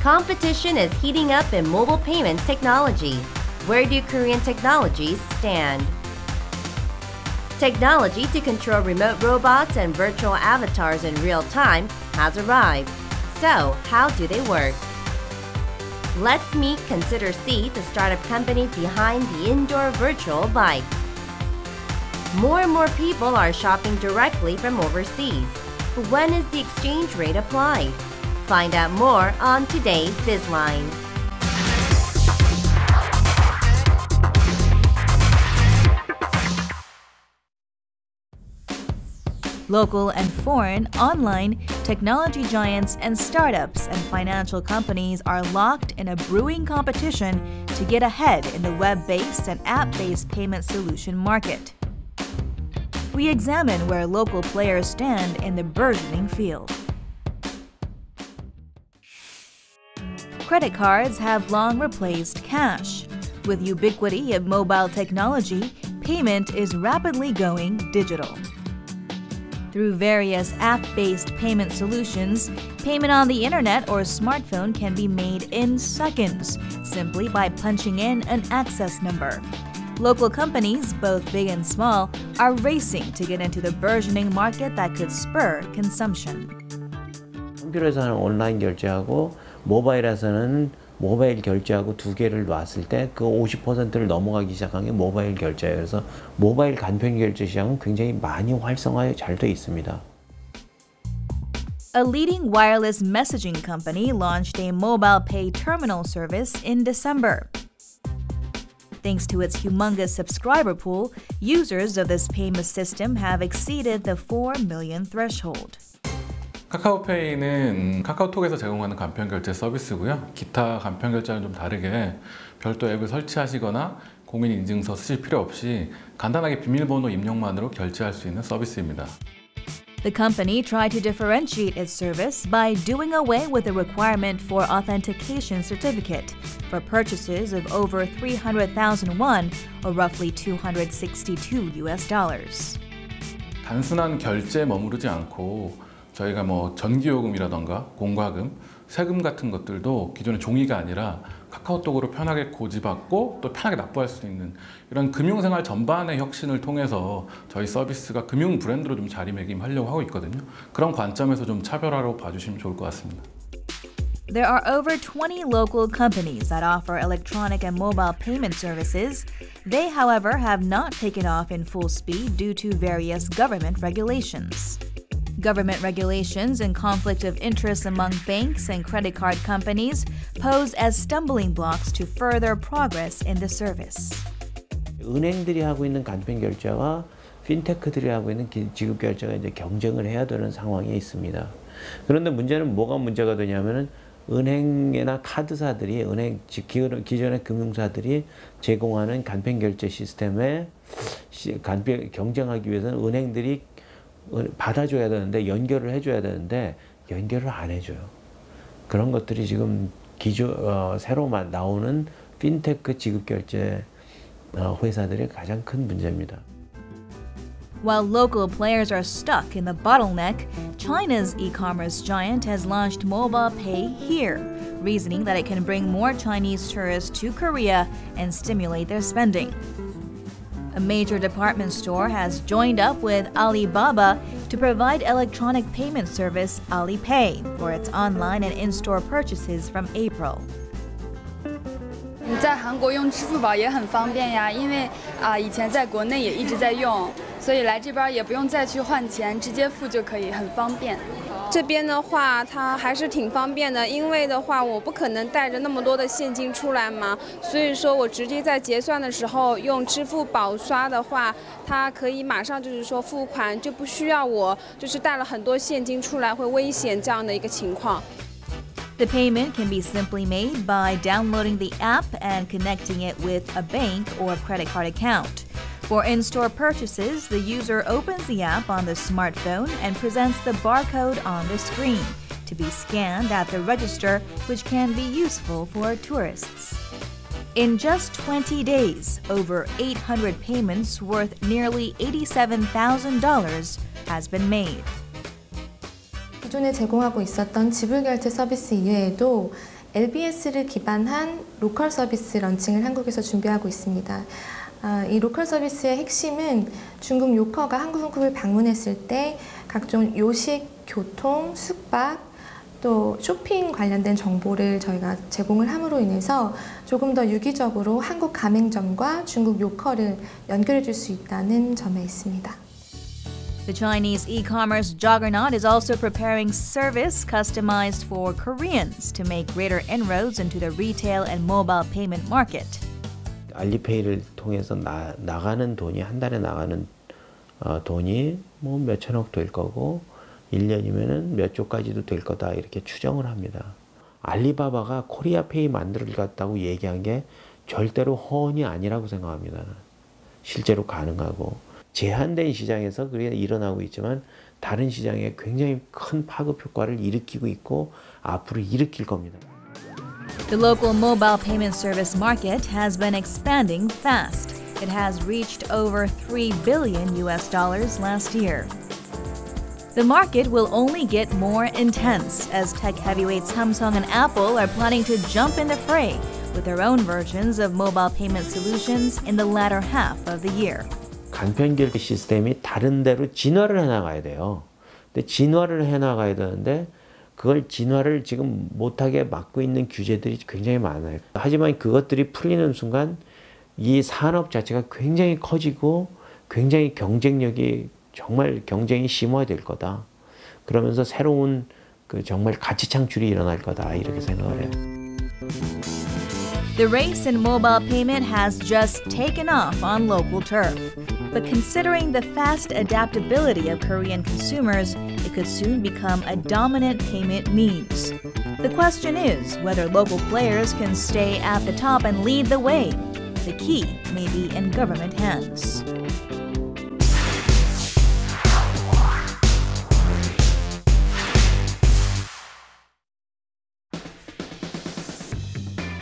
Competition is heating up in mobile payments technology. Where do Korean technologies stand? Technology to control remote robots and virtual avatars in real time has arrived. So, how do they work? Let's meet Consider Seat, the startup company behind the indoor virtual bike. More and more people are shopping directly from overseas. But when is the exchange rate applied? Find out more on today's BizLine. Local and foreign, online, technology giants and startups and financial companies are locked in a brewing competition to get ahead in the web-based and app-based payment solution market. We examine where local players stand in the burgeoning field. Credit cards have long replaced cash. With ubiquity of mobile technology, payment is rapidly going digital. Through various app-based payment solutions, payment on the internet or smartphone can be made in seconds, simply by punching in an access number. Local companies, both big and small, are racing to get into the burgeoning market that could spur consumption. 컴퓨터에서는 온라인 결제하고 모바일에서는 모바일 결제하고 두 개를 놨을 때 그 50%를 넘어가기 시작한 게 모바일 결제예요. 그래서 모바일 간편 결제 시장은 굉장히 많이 활성화 잘 돼 있습니다. A leading wireless messaging company launched a mobile pay terminal service in December. Thanks to its humongous subscriber pool, users of this payment system have exceeded the 4 million threshold. 카카오페이는 카카오톡에서 제공하는 간편결제 서비스고요. 기타 간편결제와는 좀 다르게 별도 앱을 설치하시거나 공인인증서 쓰실 필요 없이 간단하게 비밀번호 입력만으로 결제할 수 있는 서비스입니다. The company tried to differentiate its service by doing away with the requirement for authentication certificate for purchases of over 300,000 won, or roughly $262. 단순한 결제에 머무르지 않고 저희가 전기요금이라던가 공과금, 세금 같은 것들도 기존의 종이가 아니라 카카오톡으로 편하게 고지받고 또 편하게 납부할 수 있는 이런 금융생활 전반의 혁신을 통해서 저희 서비스가 금융 브랜드로 좀 자리매김하려고 하고 있거든요. 그런 관점에서 좀 차별화로 봐주시면 좋을 것 같습니다. There are over 20 local companies that offer electronic and mobile payment services. They, however, have not taken off in full speed due to various government regulations. Government regulations and conflict of interest among banks and credit card companies pose as stumbling blocks to further progress in the service. 은행들이 하고 있는 간편 결제와 핀테크들이 하고 있는 지급 결제가 이제 경쟁을 해야 되는 상황에 있습니다. 그런데 문제는 뭐가 문제가 되냐면은 은행이나 카드사들이 기존의 금융사들이 제공하는 간편 결제 시스템에 경쟁하기 위해서는 은행들이 받아줘야 되는데 연결을 해줘야 되는데 연결을 안 해줘요. 그런 것들이 지금 새로 나오는 핀테크 지급결제 회사들의 가장 큰 문제입니다. While local players are stuck in the bottleneck, China's e-commerce giant has launched Mobile Pay here, reasoning that it can bring more Chinese tourists to Korea and stimulate their spending. A major department store has joined up with Alibaba to provide electronic payment service Alipay for its online and in-store purchases from April. 在韩国用支付宝也很方便呀，因为以前在国内也一直在用，所以来这边也不用再去换钱，直接付就可以，很方便。这边的话，它还是挺方便的，因为的话，我不可能带着那么多的现金出来嘛，所以说我直接在结算的时候用支付宝刷的话，它可以马上付款，就不需要我带了很多现金出来会危险这样的一个情况。 The payment can be simply made by downloading the app and connecting it with a bank or credit card account. For in-store purchases, the user opens the app on the smartphone and presents the barcode on the screen to be scanned at the register, which can be useful for tourists. In just 20 days, over 800 payments worth nearly $87,000 has been made. 기존에 제공하고 있었던 지불결제 서비스 이외에도 LBS를 기반한 로컬 서비스 런칭을 한국에서 준비하고 있습니다. 이 로컬 서비스의 핵심은 중국 요커가 한국을 방문했을 때 각종 요식, 교통, 숙박, 또 쇼핑 관련된 정보를 저희가 제공을 함으로 인해서 조금 더 유기적으로 한국 가맹점과 중국 요커를 연결해 줄 수 있다는 점에 있습니다. The Chinese e-commerce juggernaut is also preparing service customized for Koreans to make greater inroads into the retail and mobile payment market. 알리페이를 통해서 나가는 돈이 한 달에 나가는 돈이 뭐 몇천억 될 거고 1년이면은 몇 조까지도 될 거다 이렇게 추정을 합니다. 알리바바가 코리아페이 만들었다고 얘기한 게 절대로 허언이 아니라고 생각합니다. 실제로 가능하고 제한된 시장에서 그게 일어나고 있지만 다른 시장에 굉장히 큰 파급 효과를 일으키고 있고 앞으로 일으킬 겁니다. The local mobile payment service market has been expanding fast. It has reached over $3 billion last year. The market will only get more intense as tech heavyweights Samsung and Apple are planning to jump in the fray with their own versions of mobile payment solutions in the latter half of the year. 간편결제 시스템이 다른 데로 진화를 해나가야 돼요. 근데 진화를 해나가야 되는데 그걸 진화를 지금 못하게 막고 있는 규제들이 굉장히 많아요. 하지만 그것들이 풀리는 순간 이 산업 자체가 굉장히 커지고 굉장히 경쟁력이 정말 경쟁이 심화될 거다. 그러면서 새로운 정말 가치 창출이 일어날 거다 이렇게 생각을 해요. The race in mobile payment has just taken off on local turf. But considering the fast adaptability of Korean consumers, it could soon become a dominant payment means. The question is whether local players can stay at the top and lead the way. The key may be in government hands.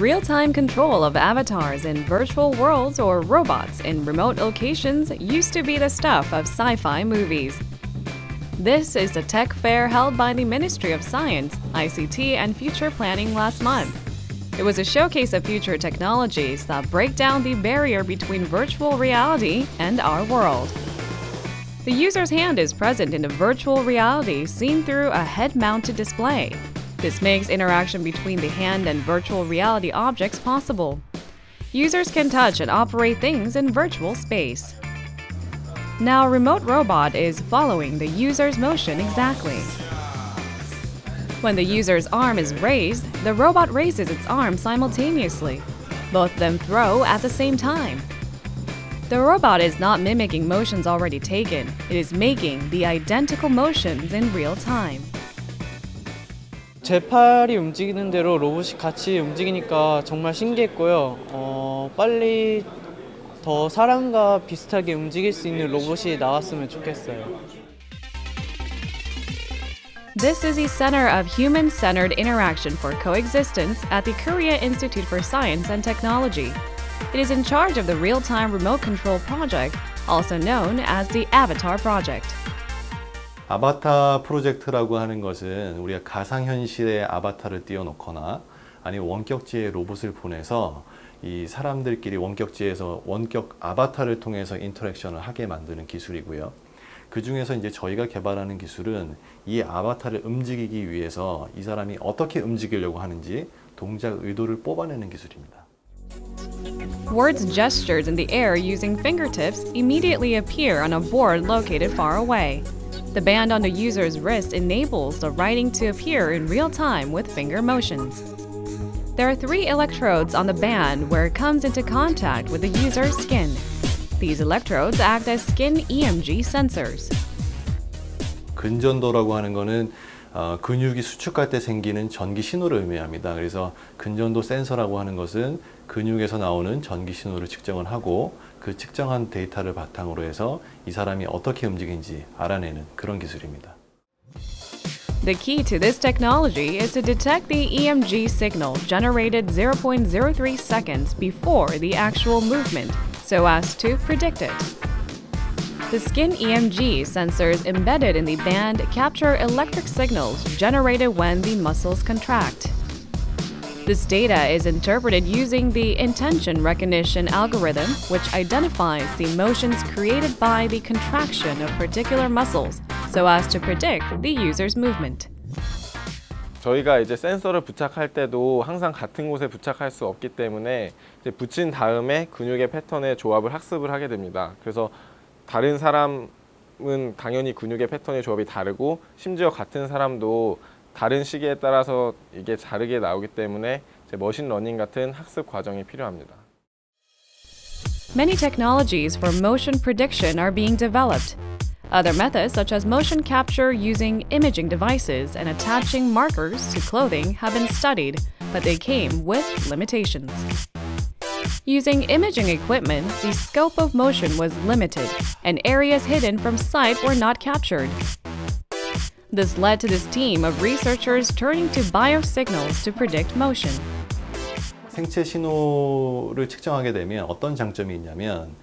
Real-time control of avatars in virtual worlds or robots in remote locations used to be the stuff of sci-fi movies. This is the tech fair held by the Ministry of Science, ICT and Future Planning last month. It was a showcase of future technologies that break down the barrier between virtual reality and our world. The user's hand is present in a virtual reality seen through a head-mounted display. This makes interaction between the hand and virtual reality objects possible. Users can touch and operate things in virtual space. Now, Remote Robot is following the user's motion exactly. When the user's arm is raised, the robot raises its arm simultaneously. Both of them throw at the same time. The robot is not mimicking motions already taken. It is making the identical motions in real time. 제 팔이 움직이는 대로 로봇이 같이 움직이니까 정말 신기했고요. 빨리 더 사람과 비슷하게 움직일 수 있는 로봇이 나왔으면 좋겠어요. This is the Center of Human-Centered Interaction for Coexistence at the Korea Institute for Science and Technology. It is in charge of the Real-Time Remote Control Project, also known as the Avatar Project. 아바타 프로젝트라고 하는 것은 우리가 가상현실의 아바타를 띄워놓거나 아니면 원격지에 로봇을 보내서 이 사람들끼리 원격지에서 원격 아바타를 통해서 인터랙션을 하게 만드는 기술이고요. 그 중에서 이제 저희가 개발하는 기술은 이 아바타를 움직이기 위해서 이 사람이 어떻게 움직이려고 하는지 동작 의도를 뽑아내는 기술입니다. Words gestured in the air using fingertips immediately appear on a board located far away. The band on the user's wrist enables the writing to appear in real time with finger motions. There are 3 electrodes on the band where it comes into contact with the user's skin. These electrodes act as skin EMG sensors. 근전도라고 하는 거는 근육이 수축할 때 생기는 전기 신호를 의미합니다. 그래서 근전도 센서라고 하는 것은 근육에서 나오는 전기 신호를 측정을 하고 그 측정한 데이터를 바탕으로 해서 이 사람이 어떻게 움직이는지 알아내는 그런 기술입니다. The key to this technology is to detect the EMG signal generated 0.03 seconds before the actual movement, so as to predict it. The skin EMG sensors embedded in the band capture electric signals generated when the muscles contract. This data is interpreted using the intention recognition algorithm, which identifies the motions created by the contraction of particular muscles so as to predict the user's movement. 저희가 이제 센서를 부착할 때도 항상 같은 곳에 부착할 수 없기 때문에 이제 붙인 다음에 근육의 패턴의 조합을 학습을 하게 됩니다. 그래서 다른 사람은 당연히 근육의 패턴의 조합이 다르고 심지어 같은 사람도 다른 시기에 따라서 이게 다르게 나오기 때문에 이제 머신러닝 같은 학습 과정이 필요합니다. Many technologies for motion prediction are being developed. Other methods, such as motion capture using imaging devices and attaching markers to clothing, have been studied, but they came with limitations. Using imaging equipment, the scope of motion was limited, and areas hidden from sight were not captured. This led to this team of researchers turning to biosignals to predict motion. 생체 신호를 측정하게 되면 어떤 장점이 있냐면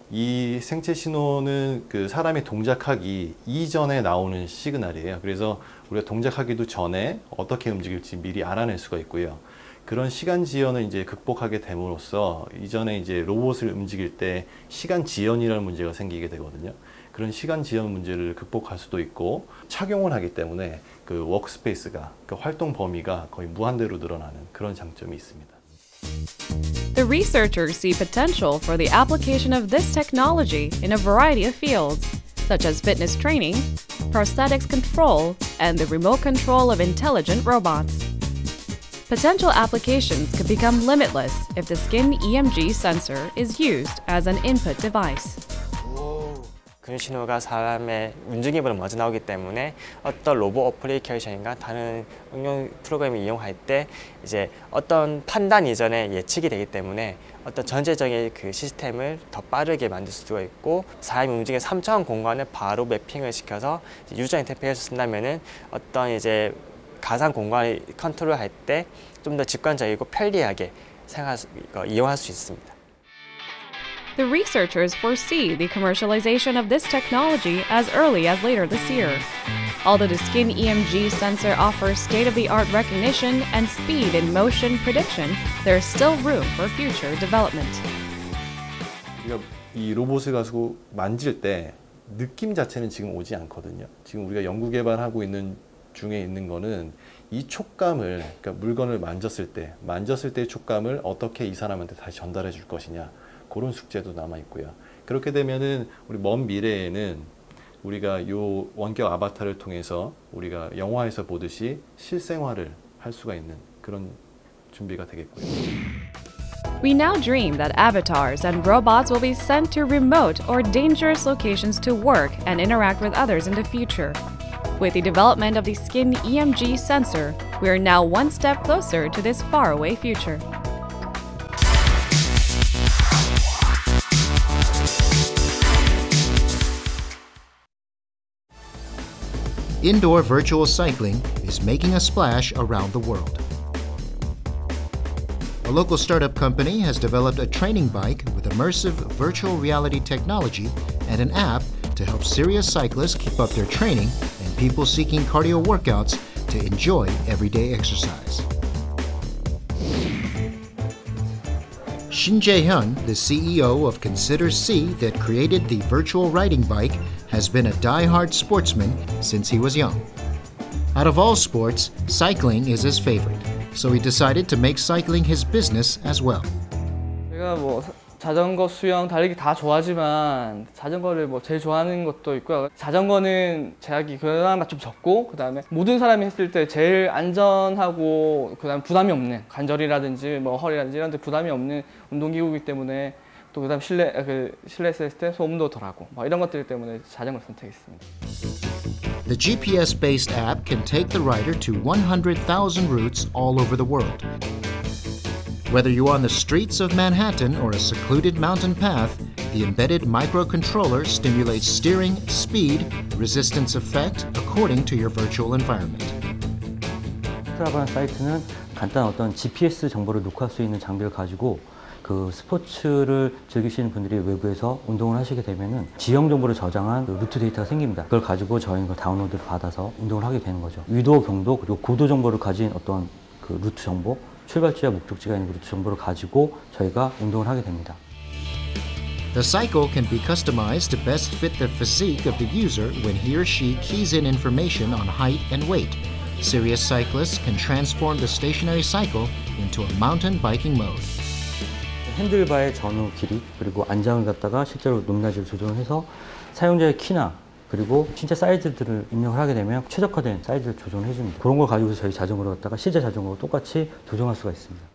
이 생체 신호는 그 사람이 동작하기 이전에 나오는 시그널이에요. 그래서 우리가 동작하기도 전에 어떻게 움직일지 미리 알아낼 수가 있고요. 그런 시간 지연을 이제 극복하게 됨으로써 이전에 이제 로봇을 움직일 때 시간 지연이라는 문제가 생기게 되거든요. 그런 시간 지연 문제를 극복할 수도 있고 착용을 하기 때문에 그 워크스페이스가 그 활동 범위가 거의 무한대로 늘어나는 그런 장점이 있습니다. The researchers see potential for the application of this technology in a variety of fields, such as fitness training, prosthetics control, and the remote control of intelligent robots. Potential applications could become limitless if the skin EMG sensor is used as an input device. 근육 신호가 사람의 움직임으로 먼저 나오기 때문에 어떤 로봇 어플리케이션인가 다른 응용 프로그램을 이용할 때 이제 어떤 판단 이전에 예측이 되기 때문에 어떤 전체적인 그 시스템을 더 빠르게 만들 수가 있고 사람이 움직이는 3차원 공간을 바로 매핑을 시켜서 유저 인터페이스를 쓴다면은 어떤 이제 가상 공간을 컨트롤할 때 좀 더 직관적이고 편리하게 이용할 수 있습니다. The researchers foresee the commercialization of this technology as early as later this year. Although the skin EMG sensor offers state-of-the-art recognition and speed in motion prediction, there is still room for future development. 우리가 이 로봇을 가지고 만질 때 느낌 자체는 지금 오지 않거든요. 지금 우리가 연구 개발하고 있는 중에 있는 거는 이 촉감을, 그러니까 물건을 만졌을 때의 촉감을 어떻게 이 사람한테 다시 전달해 줄 것이냐, 그런 숙제도 남아 있고요. 그렇게 되면은 우리 먼 미래에는 우리가 요 원격 아바타를 통해서 우리가 영화에서 보듯이 실생활을 할 수가 있는 그런 준비가 되겠고요. We now dream that avatars and robots will be sent to remote or dangerous locations to work and interact with others in the future. With the development of the skin EMG sensor, we are now one step closer to this faraway future. Indoor virtual cycling is making a splash around the world. A local startup company has developed a training bike with immersive virtual reality technology and an app to help serious cyclists keep up their training and people seeking cardio workouts to enjoy everyday exercise. Shin Jae-hyun, the CEO of Consider C that created the virtual riding bike, has been a die-hard sportsman since he was young. Out of all sports, cycling is his favorite, so he decided to make cycling his business as well. 제가 뭐 자전거, 수영, 달리기 다 좋아하지만 자전거를 뭐 제일 좋아하는 것도 있고요. 자전거는 제약이 그나마 좀 적고 그다음에 모든 사람이 했을 때 제일 안전하고 그다음에 부담이 없는 관절이라든지 뭐 허리라든지 이런 데 부담이 없는 운동기구이기 때문에 또 그다음 실내에서 했을 때 소음도 덜하고 뭐 이런 것들 때문에 자전거를 선택했습니다. The GPS-based app can take the rider to 100,000 routes all over the world. Whether you're on the streets of Manhattan or a secluded mountain path, the embedded microcontroller stimulates steering, speed, resistance effect according to your virtual environment. 스트라바라는 사이트는 간단한 어떤 GPS 정보를 녹화할 수 있는 장비를 가지고 그 스포츠를 즐기시는 분들이 외부에서 운동을 하시게 되면은 지형 정보를 저장한 그 루트 데이터가 생깁니다. 그걸 가지고 저희는 그 다운로드를 받아서 운동을 하게 되는 거죠. 위도, 경도, 그리고 고도 정보를 가진 어떤 그 루트 정보, 출발지와 목적지가 있는 루트 정보를 가지고 저희가 운동을 하게 됩니다. The cycle can be customized to best fit the physique of the user when he or she keys in information on height and weight. Serious cyclists can transform the stationary cycle into a mountain biking mode. 핸들바의 전후 길이 그리고 안장을 갖다가 실제로 높낮이를 조정해서 사용자의 키나 그리고 신체 사이즈들을 입력을 하게 되면 최적화된 사이즈를 조정을 해줍니다. 그런 걸 가지고 저희 자전거를 갖다가 실제 자전거와 똑같이 조정할 수가 있습니다.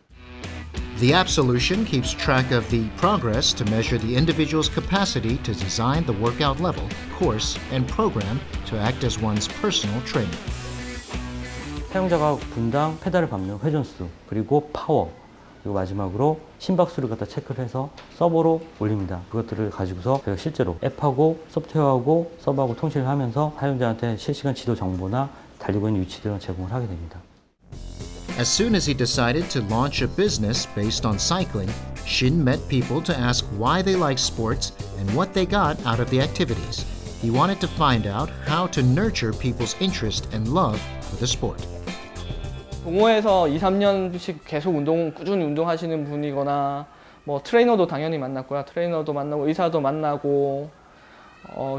The app solution keeps track of the progress to measure the individual's capacity to design the workout level, course, and program to act as one's personal trainer. 사용자가 분당 페달을 밟는 회전수, 그리고 파워, 그리고 마지막으로 심박수를 갖다 체크를 해서 서버로 올립니다. 그것들을 가지고서 저희가 실제로 앱하고 소프트웨어하고 서버하고 통신을 하면서 사용자한테 실시간 지도 정보나 달리고 있는 위치들을 제공을 하게 됩니다. As soon as he decided to launch a business based on cycling, Shin met people to ask why they like sports and what they got out of the activities. He wanted to find out how to nurture people's interest and love for the sport. 동호회에서 2, 3년씩 계속 꾸준히 운동하시는 분이거나 뭐 트레이너도 당연히 만났고요. 트레이너도 만나고 의사도 만나고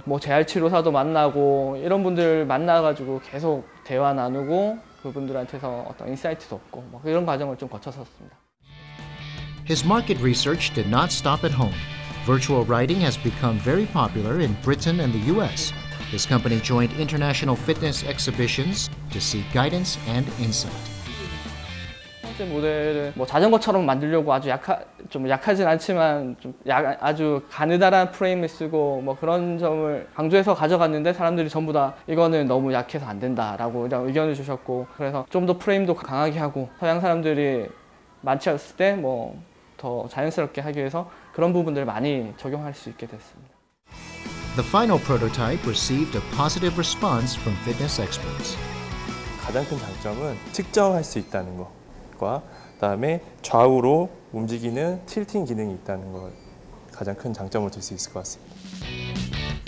뭐 재활치료사도 만나고 이런 분들 만나가지고 계속 대화 나누고 그분들한테서 어떤 인사이트도 얻고 뭐 이런 과정을 좀 거쳤었습니다. His market research did not stop at home. Virtual riding has become very popular in Britain and the US. His company joined international fitness exhibitions to seek guidance and insight. 첫 번째 모델을 뭐 자전거처럼 만들려고 아주 좀 약하진 않지만 아주 가느다란 프레임을 쓰고 뭐 그런 점을 강조해서 가져갔는데 사람들이 전부 다 이거는 너무 약해서 안 된다라고 의견을 주셨고, 그래서 좀 더 프레임도 강하게 하고 서양 사람들이 많지 않았을 때 뭐 더 자연스럽게 하기 위해서 그런 부분들을 많이 적용할 수 있게 됐습니다. The final prototype received a positive response from fitness experts. 가장 큰 장점은 측정할 수 있다는 것과 그다음에 좌우로 움직이는 틸팅 기능이 있다는 것, 가장 큰 장점을 줄 수 있을 것 같습니다.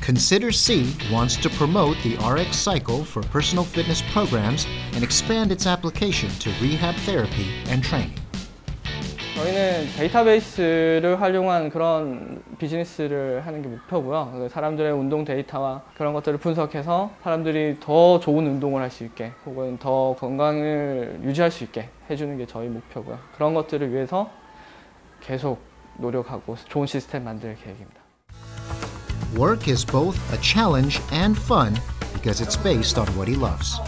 Consider C wants to promote the RX cycle for personal fitness programs and expand its application to rehab therapy and training. 저희는 데이터베이스를 활용한 그런 비즈니스를 하는 게 목표고요. 사람들의 운동 데이터와 그런 것들을 분석해서 사람들이 더 좋은 운동을 할 수 있게 혹은 더 건강을 유지할 수 있게 해주는 게 저희 목표고요. 그런 것들을 위해서 계속 노력하고 좋은 시스템 만들 계획입니다. Work is both a challenge and fun because it's based on what he loves.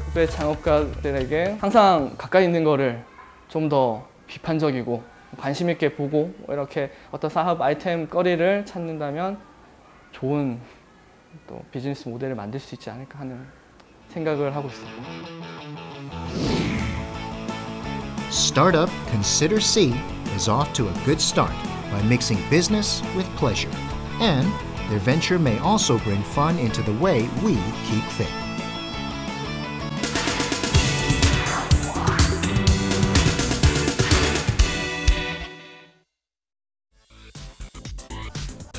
후배 창업가들에게 항상 가까이 있는 거를 좀 더 비판적이고 관심 있게 보고 이렇게 어떤 사업 아이템 거리를 찾는다면 좋은 또 비즈니스 모델을 만들 수 있지 않을까 하는 생각을 하고 있습니다. Startup Consider C is off to a good start by mixing business with pleasure. And their venture may also bring fun into the way we keep fit.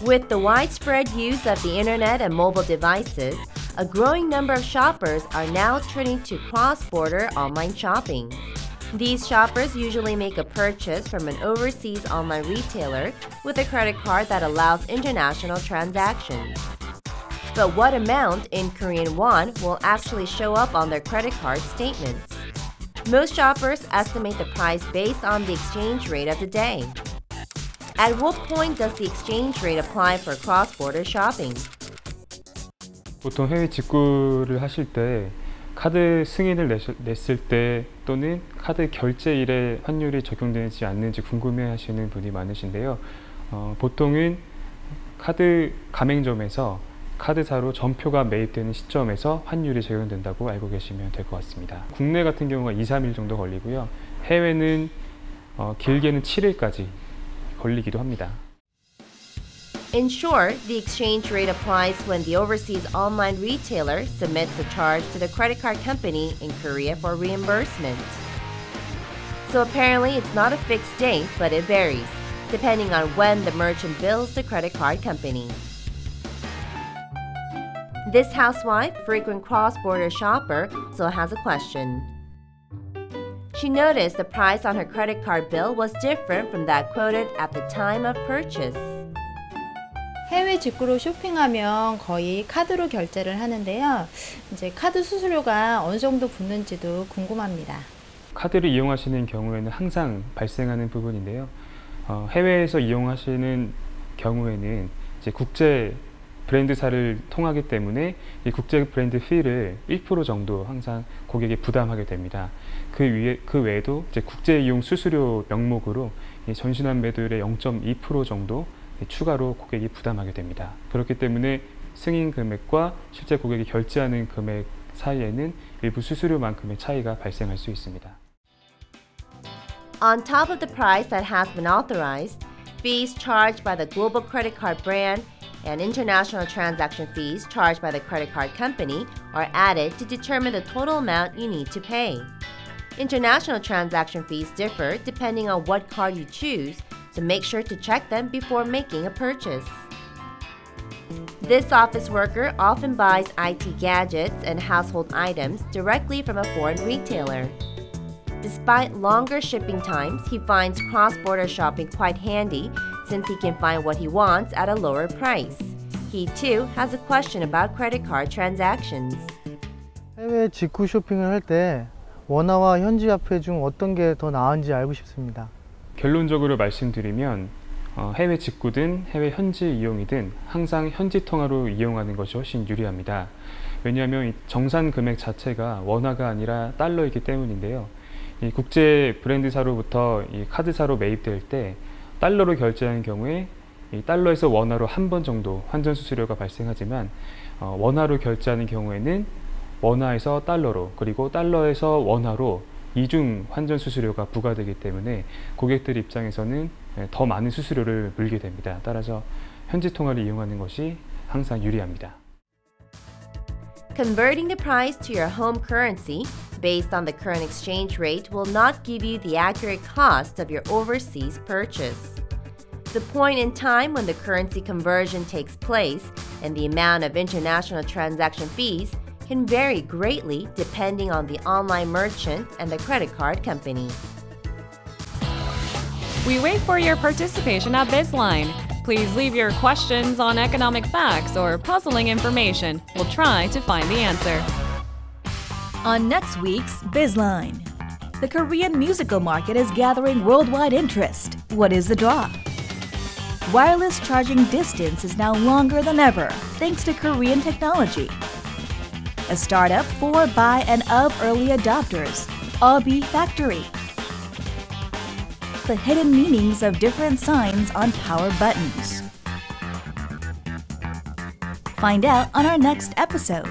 With the widespread use of the internet and mobile devices, a growing number of shoppers are now turning to cross-border online shopping. These shoppers usually make a purchase from an overseas online retailer with a credit card that allows international transactions. But what amount in Korean won will actually show up on their credit card statements? Most shoppers estimate the price based on the exchange rate of the day. At what point does the exchange rate apply for cross-border shopping? 보통 해외 직구를 하실 때 카드 승인을 냈을 때 또는 카드 결제일에 환율이 적용되지 않는지 궁금해하시는 분이 많으신데요. 보통은 카드 가맹점에서 카드사로 전표가 매입되는 시점에서 환율이 적용된다고 알고 계시면 될 것 같습니다. 국내 같은 경우가 2, 3일 정도 걸리고요. 해외는 길게는 7일까지 걸리기도 합니다. In short, the exchange rate applies when the overseas online retailer submits a charge to the credit card company in Korea for reimbursement. So apparently it's not a fixed date, but it varies, depending on when the merchant bills the credit card company. This housewife, frequent cross-border shopper, also has a question. She noticed the price on her credit card bill was different from that quoted at the time of purchase. 해외 직구로 쇼핑하면 거의 카드로 결제를 하는데요. 이제 카드 수수료가 어느 정도 붙는지도 궁금합니다. 카드를 이용하시는 경우에는 항상 발생하는 부분인데요. 해외에서 이용하시는 경우에는 이제 국제 브랜드사를 통하기 때문에 이 국제 브랜드 피를 1% 정도 항상 고객이 부담하게 됩니다. 그 외에도 이제 국제 이용 수수료 명목으로 전신환 매도율의 0.2% 정도 추가로 고객이 부담하게 됩니다. 그렇기 때문에 승인 금액과 실제 고객이 결제하는 금액 사이에는 일부 수수료만큼의 차이가 발생할 수 있습니다. On top of the price that has been authorized, fees charged by the global credit card brand and international transaction fees charged by the credit card company are added to determine the total amount you need to pay. International transaction fees differ depending on what card you choose, so make sure to check them before making a purchase. This office worker often buys IT gadgets and household items directly from a foreign retailer. Despite longer shipping times, he finds cross-border shopping quite handy since he can find what he wants at a lower price. He too has a question about credit card transactions. 해외 직구 쇼핑을 할 때 원화와 현지 화폐 중 어떤 게 더 나은지 알고 싶습니다. 결론적으로 말씀드리면 해외 직구든 해외 현지 이용이든 항상 현지 통화로 이용하는 것이 훨씬 유리합니다. 왜냐하면 이 정산 금액 자체가 원화가 아니라 달러이기 때문인데요. 이 국제 브랜드사로부터 이 카드사로 매입될 때 달러로 결제하는 경우에 이 달러에서 원화로 한 번 정도 환전 수수료가 발생하지만 원화로 결제하는 경우에는 원화에서 달러로 그리고 달러에서 원화로 이중 환전 수수료가 부과되기 때문에 고객들 입장에서는 더 많은 수수료를 물게 됩니다. 따라서 현지 통화를 이용하는 것이 항상 유리합니다. Converting the price to your home currency based on the current exchange rate will not give you the accurate cost of your overseas purchase. The point in time when the currency conversion takes place and the amount of international transaction fees can vary greatly depending on the online merchant and the credit card company. We wait for your participation at BizLine. Please leave your questions on economic facts or puzzling information. We'll try to find the answer. On next week's BizLine, the Korean musical market is gathering worldwide interest. What is the draw? Wireless charging distance is now longer than ever thanks to Korean technology. A startup for, by, and of early adopters, Obi Factory. The hidden meanings of different signs on power buttons. Find out on our next episode.